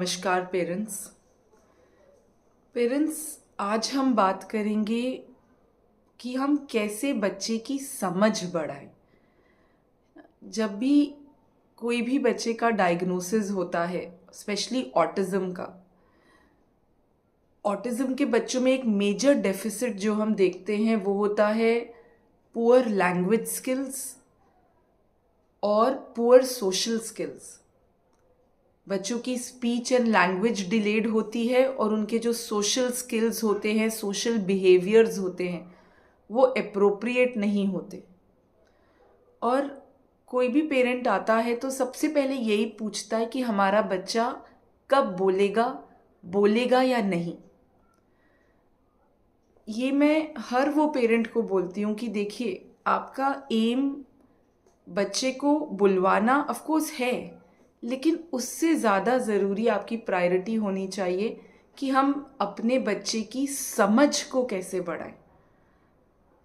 नमस्कार पेरेंट्स आज हम बात करेंगे कि हम कैसे बच्चे की समझ बढ़ाएं। जब भी कोई भी बच्चे का डायग्नोसिस होता है, स्पेशली ऑटिज्म के बच्चों में एक मेजर डेफिसिट जो हम देखते हैं वो होता है पुअर लैंग्वेज स्किल्स और पुअर सोशल स्किल्स। बच्चों की स्पीच एंड लैंग्वेज डिलेड होती है और उनके जो सोशल स्किल्स होते हैं, सोशल बिहेवियर्स होते हैं, वो अप्रोप्रिएट नहीं होते। और कोई भी पेरेंट आता है तो सबसे पहले यही पूछता है कि हमारा बच्चा कब बोलेगा या नहीं। ये मैं हर वो पेरेंट को बोलती हूँ कि देखिए, आपका एम बच्चे को बुलवाना ऑफ कोर्स है, लेकिन उससे ज़्यादा ज़रूरी आपकी प्रायोरिटी होनी चाहिए कि हम अपने बच्चे की समझ को कैसे बढ़ाएं।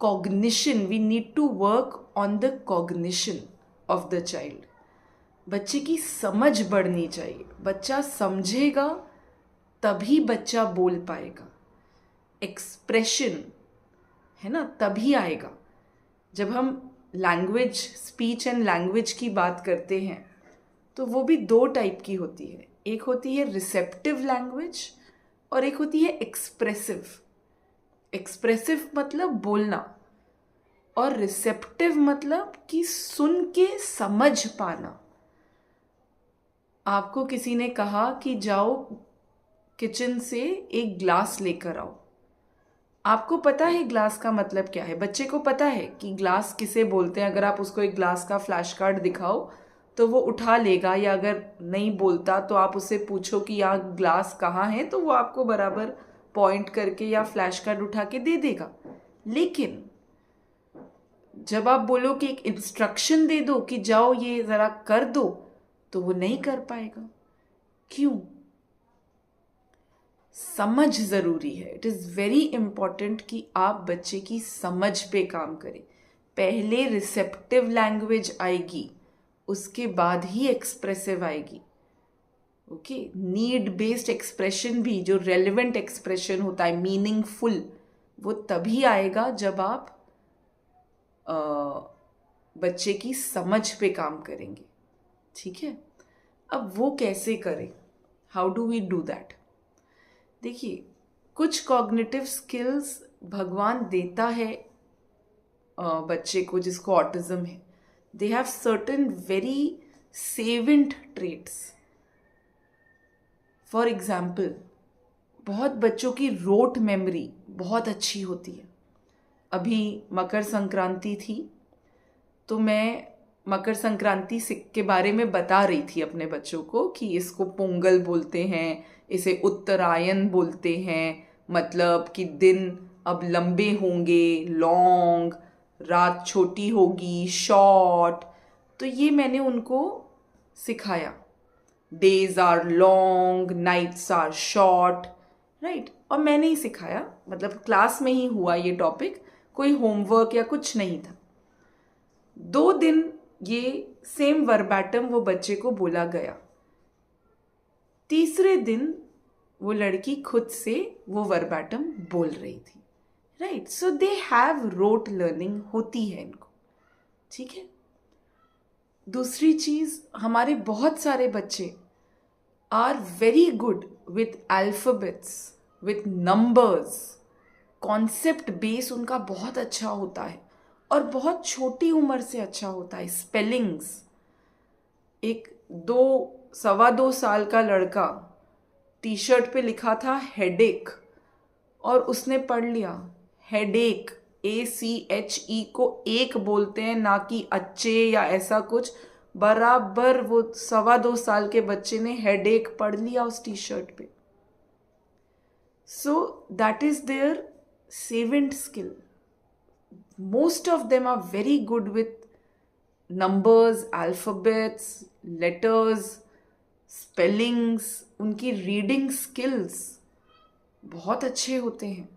Cognition, we need to work on the cognition of the child. बच्चे की समझ बढ़नी चाहिए। बच्चा समझेगा तभी बच्चा बोल पाएगा। एक्सप्रेशन है ना, तभी आएगा। जब हम लैंग्वेज, स्पीच एंड लैंग्वेज की बात करते हैं तो वो भी दो टाइप की होती है। एक होती है रिसेप्टिव लैंग्वेज और एक होती है एक्सप्रेसिव। एक्सप्रेसिव मतलब बोलना, और रिसेप्टिव मतलब कि सुन के समझ पाना। आपको किसी ने कहा कि जाओ किचन से एक ग्लास लेकर आओ। आपको पता है ग्लास का मतलब क्या है, बच्चे को पता है कि ग्लास किसे बोलते हैं। अगर आप उसको एक ग्लास का फ्लैश कार्ड दिखाओ तो वो उठा लेगा, या अगर नहीं बोलता तो आप उससे पूछो कि यहाँ ग्लास कहाँ है, तो वो आपको बराबर पॉइंट करके या फ्लैश कार्ड उठा के दे देगा। लेकिन जब आप बोलो कि एक इंस्ट्रक्शन दे दो कि जाओ ये ज़रा कर दो, तो वो नहीं कर पाएगा। क्यों? समझ ज़रूरी है। इट इज़ वेरी इंपॉर्टेंट कि आप बच्चे की समझ पे काम करें। पहले रिसेप्टिव लैंग्वेज आएगी, उसके बाद ही एक्सप्रेसिव आएगी। ओके, नीड बेस्ड एक्सप्रेशन भी, जो रेलेवेंट एक्सप्रेशन होता है, मीनिंगफुल, वो तभी आएगा जब आप बच्चे की समझ पे काम करेंगे। ठीक है, अब वो कैसे करें? How do we do that? देखिए, कुछ कॉग्निटिव स्किल्स भगवान देता है बच्चे को जिसको ऑटिज्म है। They have certain very seventh traits. For example, बहुत बच्चों की रोट मेमोरी बहुत अच्छी होती है। अभी मकर संक्रांति थी तो मैं मकर संक्रांति के बारे में बता रही थी अपने बच्चों को कि इसको पोंगल बोलते हैं, इसे उत्तरायण बोलते हैं, मतलब कि दिन अब लंबे होंगे, लॉन्ग, रात छोटी होगी, शॉर्ट। तो ये मैंने उनको सिखाया। Days are long, nights are short, right. और मैंने ही सिखाया, मतलब क्लास में ही हुआ ये टॉपिक, कोई होमवर्क या कुछ नहीं था। 2 दिन ये सेम वर्बैटम वो बच्चे को बोला गया। तीसरे दिन वो लड़की खुद से वो वर्बैटम बोल रही थी, right. So they have rote learning होती है इनको। ठीक है। दूसरी चीज, हमारे बहुत सारे बच्चे are very good with alphabets, with numbers. Concept base उनका बहुत अच्छा होता है और बहुत छोटी उम्र से अच्छा होता है। स्पेलिंग्स, एक 2 सवा 2 साल का लड़का टी शर्ट पे लिखा था हेडेक, और उसने पढ़ लिया हेडेक। ACHE को एक बोलते हैं, ना कि अच्छे या ऐसा कुछ। बराबर वो 2 सवा 2 साल के बच्चे ने हेडेक पढ़ लिया उस टी शर्ट पे। So that is their seventh skill. Most of them are very good with numbers, alphabets, letters, spellings. उनकी रीडिंग स्किल्स बहुत अच्छे होते हैं।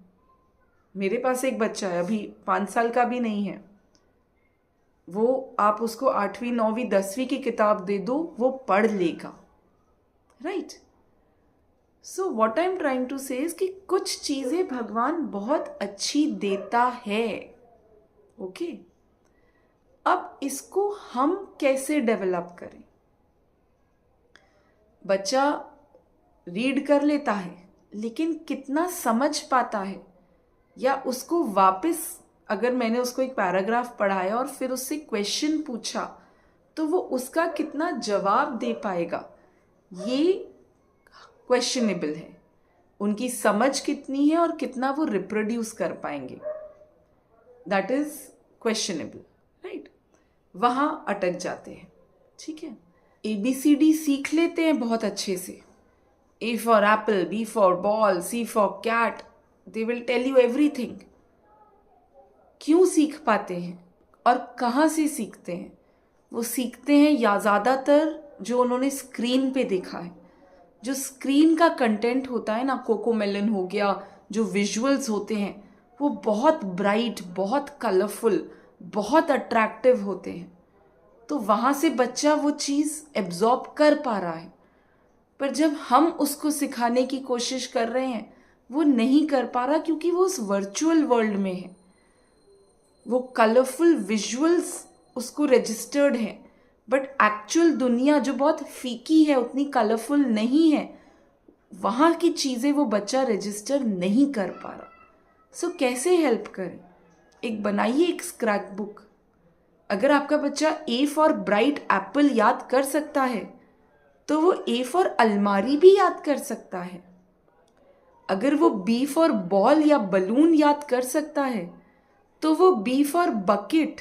मेरे पास एक बच्चा है, अभी 5 साल का भी नहीं है। वो आप उसको 8वीं 9वीं 10वीं की किताब दे दो, वो पढ़ लेगा, right. So what I am trying to say कि कुछ चीजें भगवान बहुत अच्छी देता है, ओके अब इसको हम कैसे डेवलप करें? बच्चा रीड कर लेता है लेकिन कितना समझ पाता है, या उसको वापस अगर मैंने उसको एक पैराग्राफ पढ़ाया और फिर उससे क्वेश्चन पूछा तो वो उसका कितना जवाब दे पाएगा, ये क्वेश्चनेबल है। उनकी समझ कितनी है और कितना वो रिप्रोड्यूस कर पाएंगे, दैट इज क्वेश्चनेबल, राइट? वहां अटक जाते हैं, ठीक है। ABCD सीख लेते हैं बहुत अच्छे से, A for apple, B for ball, C for cat, they will tell you everything। क्यों सीख पाते हैं और कहाँ से सीखते हैं? वो सीखते हैं या ज़्यादातर जो उन्होंने स्क्रीन पे देखा है, जो स्क्रीन का कंटेंट होता है ना, कोकोमेलन हो गया, जो विजुअल्स होते हैं वो बहुत ब्राइट, बहुत कलरफुल, बहुत अट्रैक्टिव होते हैं, तो वहाँ से बच्चा वो चीज़ एब्जॉर्ब कर पा रहा है। पर जब हम उसको सिखाने की कोशिश कर रहे हैं वो नहीं कर पा रहा, क्योंकि वो उस वर्चुअल वर्ल्ड में है। वो कलरफुल विजुअल्स उसको रजिस्टर्ड है, बट एक्चुअल दुनिया जो बहुत फीकी है, उतनी कलरफुल नहीं है, वहाँ की चीज़ें वो बच्चा रजिस्टर नहीं कर पा रहा। सो कैसे हेल्प करें? एक बनाइए एक स्क्रैप बुक। अगर आपका बच्चा A फॉर ब्राइट एप्पल याद कर सकता है तो वो A फॉर अलमारी भी याद कर सकता है। अगर वो B फॉर बॉल या बलून याद कर सकता है तो वो B for bucket,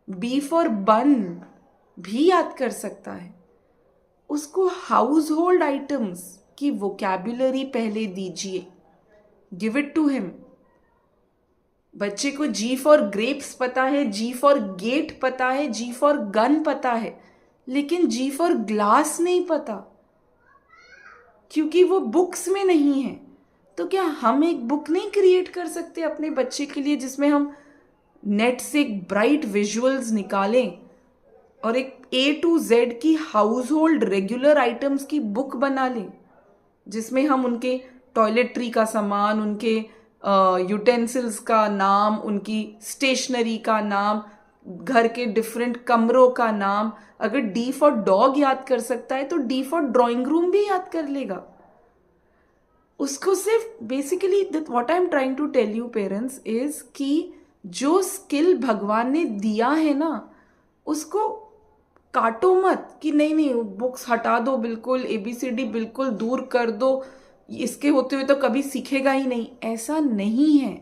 B for बन भी याद कर सकता है। उसको हाउस होल्ड आइटम्स की वोकैबुलरी पहले दीजिए, गिव इट टू हिम। बच्चे को G फॉर ग्रेप्स पता है, G फॉर गेट पता है, G फॉर गन पता है, लेकिन G फॉर ग्लास नहीं पता, क्योंकि वो बुक्स में नहीं है। तो क्या हम एक बुक नहीं क्रिएट कर सकते अपने बच्चे के लिए, जिसमें हम नेट से एक ब्राइट विजुअल्स निकालें और एक A to Z की हाउस होल्ड रेगुलर आइटम्स की बुक बना लें, जिसमें हम उनके टॉयलेट्री का सामान, उनके यूटेंसिल्स का नाम, उनकी स्टेशनरी का नाम, घर के डिफरेंट कमरों का नाम, अगर D फॉर डॉग याद कर सकता है तो D फॉर ड्राइंग रूम भी याद कर लेगा। उसको सिर्फ basically what I am trying to tell you parents इज कि जो स्किल भगवान ने दिया है ना, उसको काटो मत कि नहीं नहीं बुक्स हटा दो, बिल्कुल ABCD बिल्कुल दूर कर दो, इसके होते हुए तो कभी सीखेगा ही नहीं। ऐसा नहीं है।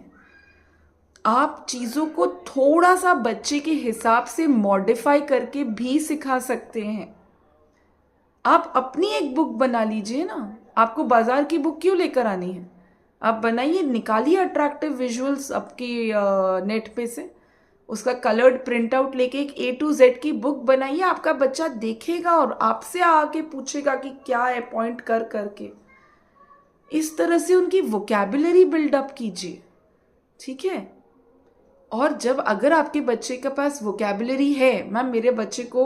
आप चीज़ों को थोड़ा सा बच्चे के हिसाब से मॉडिफाई करके भी सिखा सकते हैं। आप अपनी एक बुक बना लीजिए ना, आपको बाजार की बुक क्यों लेकर आनी है? आप बनाइए, निकालिए अट्रैक्टिव विजुअल्स आपकी नेट पे से, उसका कलर्ड प्रिंट आउट लेके एक A to Z की बुक बनाइए। आपका बच्चा देखेगा और आपसे आके पूछेगा कि क्या है, पॉइंट कर करके। इस तरह से उनकी वोकैबुलरी बिल्डअप कीजिए, ठीक है। और जब अगर आपके बच्चे के पास वोकैबुलरी है, मैम मेरे बच्चे को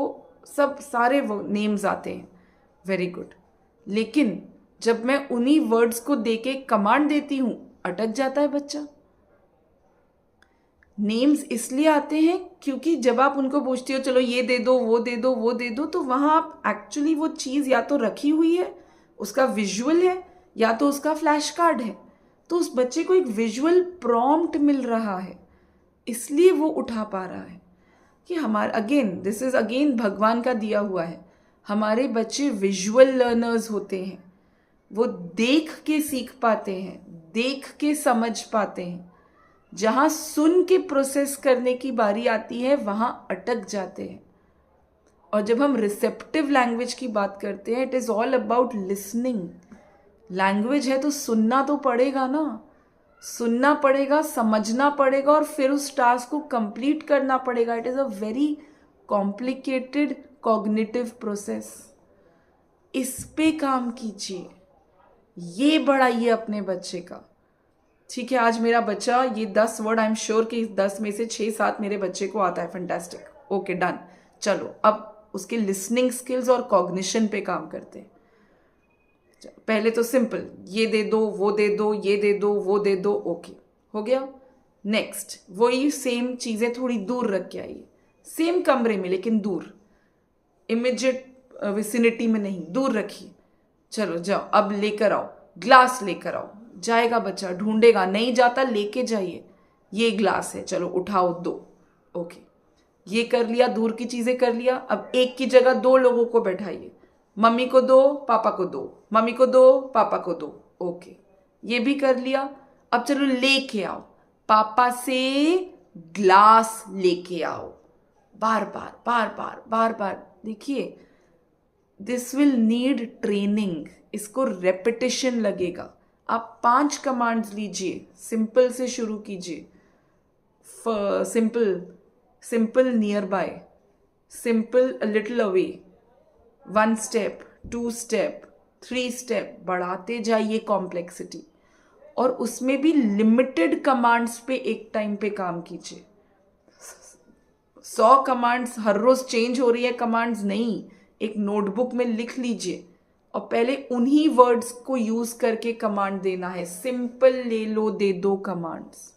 सब सारे नेम्स आते हैं, वेरी गुड, लेकिन जब मैं उन्हीं वर्ड्स को देके कमांड देती हूँ अटक जाता है बच्चा। नेम्स इसलिए आते हैं क्योंकि जब आप उनको पूछती हो चलो ये दे दो, वो दे दो, वो दे दो, तो वहाँ आप एक्चुअली वो चीज़ या तो रखी हुई है, उसका विजुअल है, या तो उसका फ्लैश कार्ड है, तो उस बच्चे को एक विजुअल प्रॉम्प्ट मिल रहा है, इसलिए वो उठा पा रहा है। कि हमारा अगेन दिस इज अगेन भगवान का दिया हुआ है। हमारे बच्चे विजुअल लर्नर्स होते हैं, वो देख के सीख पाते हैं, देख के समझ पाते हैं। जहाँ सुन के प्रोसेस करने की बारी आती है वहाँ अटक जाते हैं। और जब हम रिसेप्टिव लैंग्वेज की बात करते हैं, it is all about listening. Language है तो सुनना तो पड़ेगा ना, सुनना पड़ेगा, समझना पड़ेगा और फिर उस टास्क को कंप्लीट करना पड़ेगा। It is a very complicated cognitive process. इस पे काम कीजिए, ये बढ़ाइए अपने बच्चे का, ठीक है। आज मेरा बच्चा ये 10 वर्ड, आई एम श्योर कि 10 में से 6-7 मेरे बच्चे को आता है, फैंटास्टिक, ओके डन। चलो अब उसके लिसनिंग स्किल्स और कॉग्निशन पे काम करते हैं। पहले तो सिंपल, ये दे दो, वो दे दो, ये दे दो, वो दे दो, ओके हो गया। नेक्स्ट वही सेम चीजें थोड़ी दूर रख के आइए, सेम कमरे में लेकिन दूर, इमीडिएट विसिनिटी में नहीं, दूर रखिए। चलो जाओ, अब लेकर आओ, ग्लास लेकर आओ। जाएगा बच्चा, ढूंढेगा, नहीं जाता, लेके जाइए, ये ग्लास है, चलो उठाओ, दो, ओके। ये कर लिया, दूर की चीजें कर लिया। अब एक की जगह दो लोगों को बैठाइए, मम्मी को दो, पापा को दो, मम्मी को दो, पापा को दो, ओके, ये भी कर लिया। अब चलो लेके आओ, पापा से ग्लास लेके आओ, बार बार बार बार बार बार। देखिए, दिस विल नीड ट्रेनिंग, इसको रेपिटेशन लगेगा। आप 5 कमांड्स लीजिए, सिंपल से शुरू कीजिए। Simple, simple near by, simple a little away, 1 step, 2 step, 3 step, बढ़ाते जाइए कॉम्प्लेक्सिटी। और उसमें भी लिमिटेड कमांड्स पे एक टाइम पे काम कीजिए। 100 कमांड्स हर रोज चेंज हो रही है कमांड्स नहीं, एक नोटबुक में लिख लीजिए और पहले उन्हीं वर्ड्स को यूज करके कमांड देना है। सिंपल ले लो, दे दो कमांड्स।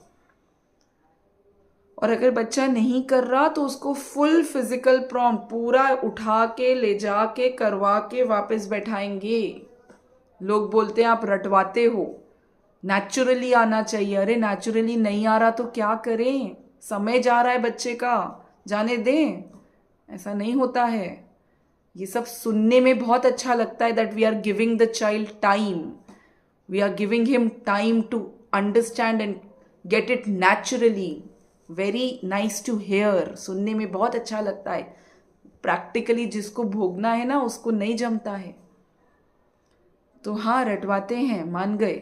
और अगर बच्चा नहीं कर रहा तो उसको फुल फिजिकल प्रॉम्प्ट पूरा उठा के ले जाके करवा के वापस बैठाएंगे। लोग बोलते हैं आप रटवाते हो, नेचुरली आना चाहिए। अरे नेचुरली नहीं आ रहा तो क्या करें, समय जा रहा है बच्चे का, जाने दें, ऐसा नहीं होता है। ये सब सुनने में बहुत अच्छा लगता है that we are giving the child time, we are giving him time to understand and get it naturally. Very nice to hear, सुनने में बहुत अच्छा लगता है। प्रैक्टिकली जिसको भोगना है ना उसको नहीं जमता है। तो हाँ, रटवाते हैं, मान गए,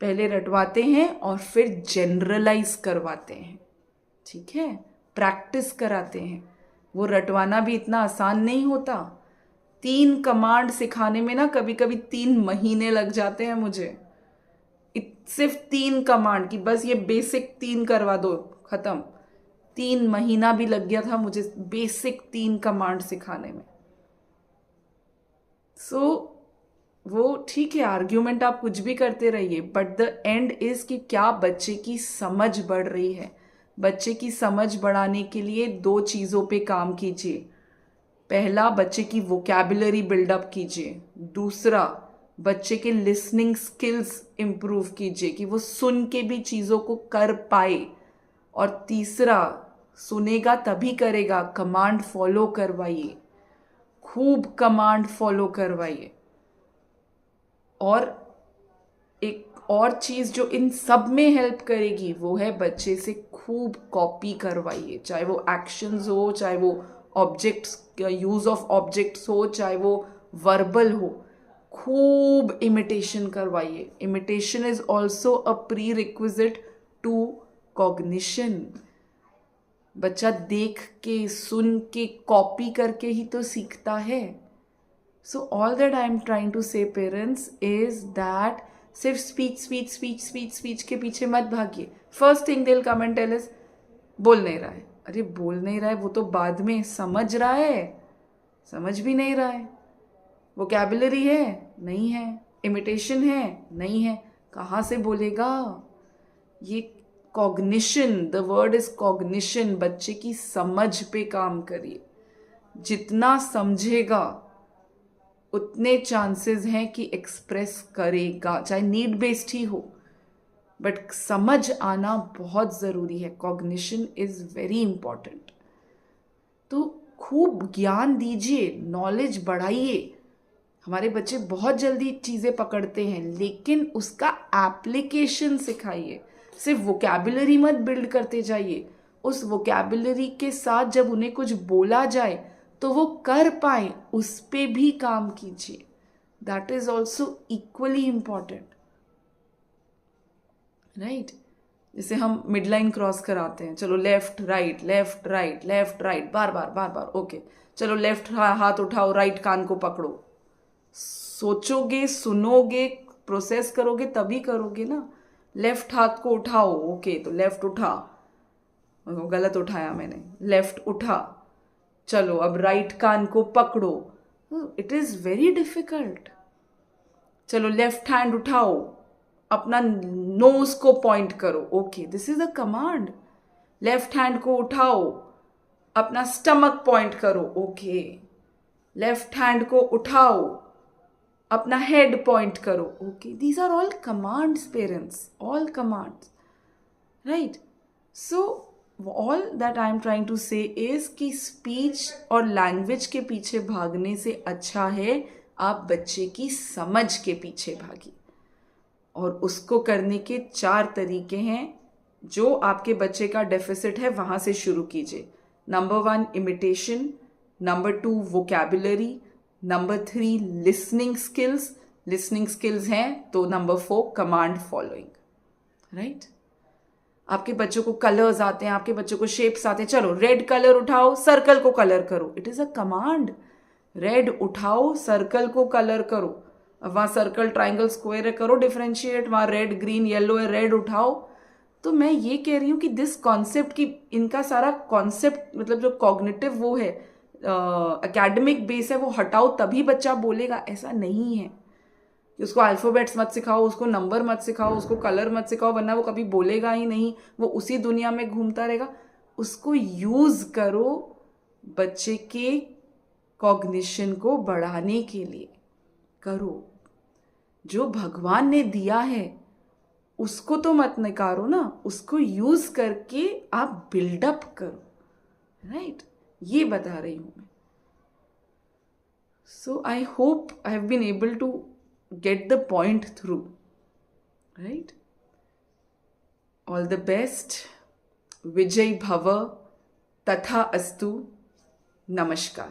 पहले रटवाते हैं और फिर जनरलाइज करवाते हैं, ठीक है, प्रैक्टिस कराते हैं। वो रटवाना भी इतना आसान नहीं होता। 3 कमांड सिखाने में ना कभी कभी 3 महीने लग जाते हैं मुझे। सिर्फ 3 कमांड की, बस ये बेसिक 3 करवा दो, खत्म। 3 महीना भी लग गया था मुझे बेसिक 3 कमांड सिखाने में। सो वो ठीक है, आर्ग्यूमेंट आप कुछ भी करते रहिए, बट द एंड इज कि क्या बच्चे की समझ बढ़ रही है। बच्चे की समझ बढ़ाने के लिए 2 चीज़ों पे काम कीजिए। पहला, बच्चे की वोकैबुलरी बिल्डअप कीजिए। दूसरा, बच्चे के लिसनिंग स्किल्स इंप्रूव कीजिए कि वो सुन के भी चीज़ों को कर पाए। और तीसरा, सुनेगा तभी करेगा, कमांड फॉलो करवाइए, खूब कमांड फॉलो करवाइए। और एक और चीज़ जो इन सब में हेल्प करेगी वो है बच्चे से खूब कॉपी करवाइए, चाहे वो एक्शंस हो, चाहे वो ऑब्जेक्ट्स, यूज ऑफ ऑब्जेक्ट्स हो, चाहे वो वर्बल हो, खूब इमिटेशन करवाइए। Imitation is also a prerequisite to cognition. बच्चा देख के, सुन के, कॉपी करके ही तो सीखता है। So all that I am trying to say parents is that सिर्फ स्पीच के पीछे मत भागिए। First thing they'll come and tell us, बोल नहीं रहा है। अरे बोल नहीं रहा है वो तो बाद में, समझ रहा है, समझ भी नहीं रहा है। वोकैबुलरी है, नहीं है। इमिटेशन है, नहीं है। कहाँ से बोलेगा? ये cognition, the word is cognition. बच्चे की समझ पे काम करिए। जितना समझेगा उतने चांसेस हैं कि एक्सप्रेस करेगा, चाहे नीड बेस्ड ही हो, बट समझ आना बहुत ज़रूरी है। Cognition is very important. तो खूब ज्ञान दीजिए, नॉलेज बढ़ाइए। हमारे बच्चे बहुत जल्दी चीज़ें पकड़ते हैं, लेकिन उसका एप्लीकेशन सिखाइए। सिर्फ वोकैबुलरी मत बिल्ड करते जाइए। उस वोकैबुलरी के साथ जब उन्हें कुछ बोला जाए तो वो कर पाए, उस पे भी काम कीजिए। That is also equally important, right. जैसे हम मिड लाइन क्रॉस कराते हैं, चलो left right, left right, left right, बार बार बार बार, ओके। चलो लेफ्ट हाथ उठाओ, राइट कान को पकड़ो। सोचोगे, सुनोगे, प्रोसेस करोगे तभी करोगे ना। लेफ्ट हाथ को उठाओ, ओके, तो लेफ्ट उठा, गलत उठाया मैंने, लेफ्ट उठा। चलो अब राइट कान को पकड़ो, इट इज वेरी डिफिकल्ट. चलो लेफ्ट हैंड उठाओ, अपना नोज को पॉइंट करो. Okay, this is a command. Left hand को उठाओ, अपना स्टमक पॉइंट करो. ओके. लेफ्ट हैंड को उठाओ, अपना हेड पॉइंट करो. Okay, these are all commands parents, all commands, right. So all that I am trying to say is कि speech और लैंग्वेज के पीछे भागने से अच्छा है आप बच्चे की समझ के पीछे भागिए. और उसको करने के 4 तरीके हैं. जो आपके बच्चे का डेफिसिट है वहां से शुरू कीजिए. Number 1 imitation, number 2 vocabulary, number 3 listening skills. Listening skills हैं तो नंबर 4 कमांड फॉलोइंग, राइट. आपके बच्चों को कलर्स आते हैं, आपके बच्चों को शेप्स आते हैं. चलो रेड कलर उठाओ, सर्कल को कलर करो. It is a command. Red उठाओ, सर्कल को कलर करो. अब वहां सर्कल, ट्राइंगल, स्क्वायर करो डिफरेंशिएट. वहां रेड, ग्रीन, येलो है, रेड उठाओ. तो मैं ये कह रही हूं कि दिस कॉन्सेप्ट की, इनका सारा कॉन्सेप्ट मतलब जो कॉग्निटिव वो है, एकेडमिक बेस है, वो हटाओ तभी बच्चा बोलेगा. ऐसा नहीं है. उसको अल्फाबेट्स मत सिखाओ, उसको नंबर मत सिखाओ, उसको कलर मत सिखाओ, वरना वो कभी बोलेगा ही नहीं. वो उसी दुनिया में घूमता रहेगा. उसको यूज करो बच्चे के कॉग्निशन को बढ़ाने के लिए. करो. जो भगवान ने दिया है उसको तो मत नकारो ना, उसको यूज करके आप बिल्डअप करो, राइट. ये बता रही हूं मैं. So I hope I have been able to get the point through, right. All the best. Vijay Bhava. Tatha Astu. Namaskar.